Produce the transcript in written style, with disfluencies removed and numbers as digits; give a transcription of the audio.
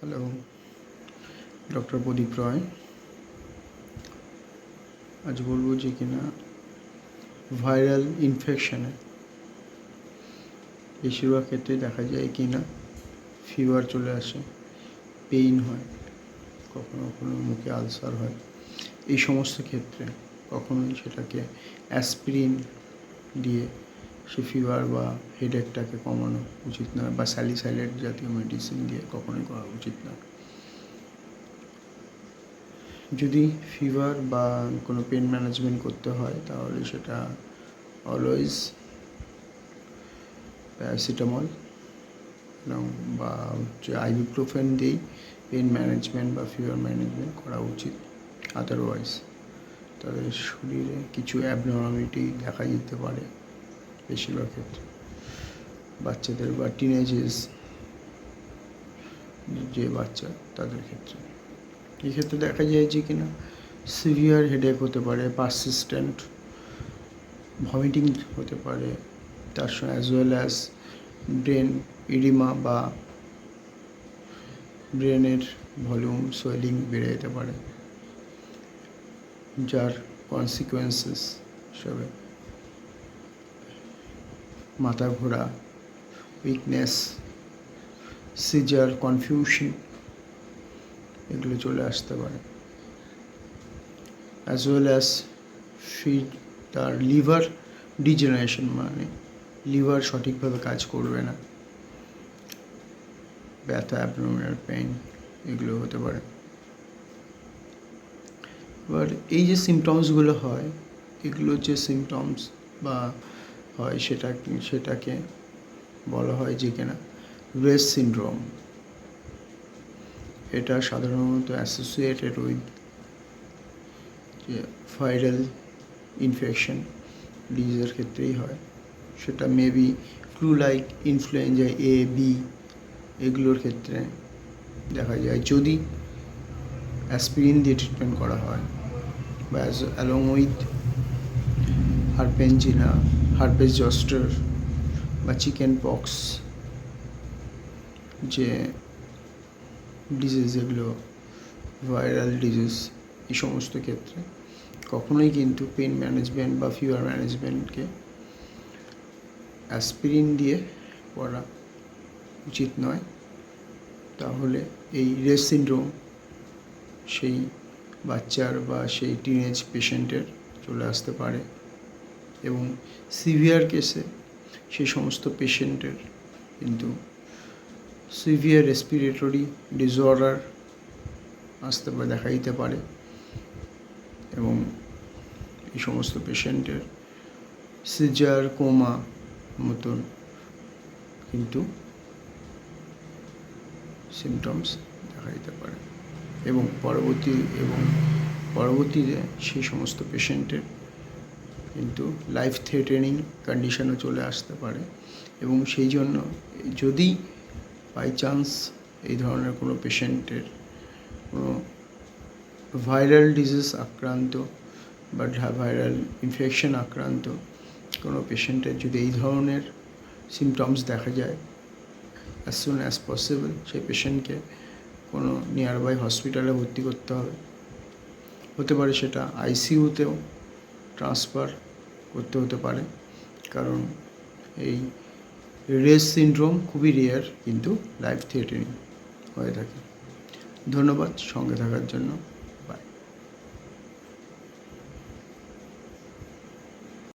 Hello, doctor প্রদীপ রয়। আজ বলবো যে কিনা ভাইরাল ইনফেকশানে বেশিরভাগ ক্ষেত্রে দেখা যায় কিনা ফিভার চলে আসে, পেইন হয়, কখনো কখনো মুখে আলসার হয়। এই সমস্ত ক্ষেত্রে কখনোই সেটাকে অ্যাসপিরিন দিয়ে সে ফিভার বা হেডেকটাকে কমানো উচিত নয়, বা স্যালিসাইলেট জাতীয় মেডিসিন দিয়ে কখনোই করা উচিত নয়। যদি ফিভার বা কোনো পেন ম্যানেজমেন্ট করতে হয় তাহলে সেটা অলওয়েজ প্যারাসিটামল এবং বা আইবুপ্রোফেন দিয়েই পেন ম্যানেজমেন্ট বা ফিভার ম্যানেজমেন্ট করা উচিত। আদারওয়াইজ তাদের শরীরে কিছু অ্যাবনর্মালিটি দেখা দিতে পারে বেশিরভাগ ক্ষেত্রে বাচ্চাদের বা টিনেজেস যে বাচ্চা তাদের ক্ষেত্রে। এক্ষেত্রে দেখা যায় যে কিনা সিভিয়ার হেডেক হতে পারে, পারসিস্টেন্ট ভমিটিং হতে পারে, তার সঙ্গে as well as brain edema বা ব্রেনের ভলিউম সোয়েলিং বেড়ে যেতে পারে, যার কনসিকুয়েন্সেস হিসাবে মাথা ঘোরা, উইকনেস, সিজার, কনফিউশন এগুলো চলে আসতে পারে। অ্যাজ ওয়েল অ্যাজ তার লিভার ডিজেনারেশন, মানে লিভার সঠিকভাবে কাজ করবে না, ব্যথা, অ্যাবডোমিনাল পেইন এগুলো হতে পারে। এবার এই যে সিমটমসগুলো হয়, এগুলো যে সিমটমস বা হয় সেটাকে বলা হয় যে কিনা রেস সিনড্রোম। এটা সাধারণত অ্যাসোসিয়েটেড উইথ যে ভাইরাল ইনফেকশন ডিজিজের ক্ষেত্রেই হয়। সেটা মেবি ফ্লু লাইক ইনফ্লুয়েঞ্জা এ, বি এগুলোর ক্ষেত্রে দেখা যায় যদি অ্যাসপিরিন দিয়ে ট্রিটমেন্ট করা হয় বা অ্যালং উইথ হারপেনজিনা, হারপেস জস্টার বা চিকেন পক্স যে ডিজিজ, এগুলো ভাইরাল ডিজিজ, এই সমস্ত ক্ষেত্রে কখনোই কিন্তু পেন ম্যানেজমেন্ট বা ফিভার ম্যানেজমেন্টকে অ্যাসপিরিন দিয়ে করা উচিত নয়। তাহলে এই রেস সিনড্রোম সেই বাচ্চার বা সেই টিনেজ পেশেন্টের চলে আসতে পারে এবং সিভিয়ার কেসে সেই সমস্ত পেশেন্টের কিন্তু সিভিয়ার রেসপিরেটরি ডিসঅর্ডার দেখা দিতে পারে এবং এই সমস্ত পেশেন্টের সিজার, কোমা মতন কিন্তু সিমটমস দেখা দিতে পারে এবং পরবর্তীতে সেই সমস্ত পেশেন্টের কিন্তু লাইফ থ্রেটেনিং কন্ডিশনও চলে আসতে পারে। এবং সেই জন্য যদি বাই চান্স এই ধরনের কোনো পেশেন্টের কোনো ভাইরাল ডিজিজ আক্রান্ত বা ভাইরাল ইনফেকশন আক্রান্ত কোনো পেশেন্টের যদি এই ধরনের সিমটমস দেখা যায়, অ্যাজ সুন অ্যাজ পসিবল সেই পেশেন্টকে কোনো নিয়ারবাই হসপিটালে ভর্তি করতে হবে। হতে পারে সেটা আইসিইউতেও ট্রান্সফার করতে হতে পারে, কারণ এই রেস সিনড্রোম খুবই রেয়ার কিন্তু লাইফ থ্রেটেনিং হয়ে থাকে। ধন্যবাদ সঙ্গে থাকার জন্য।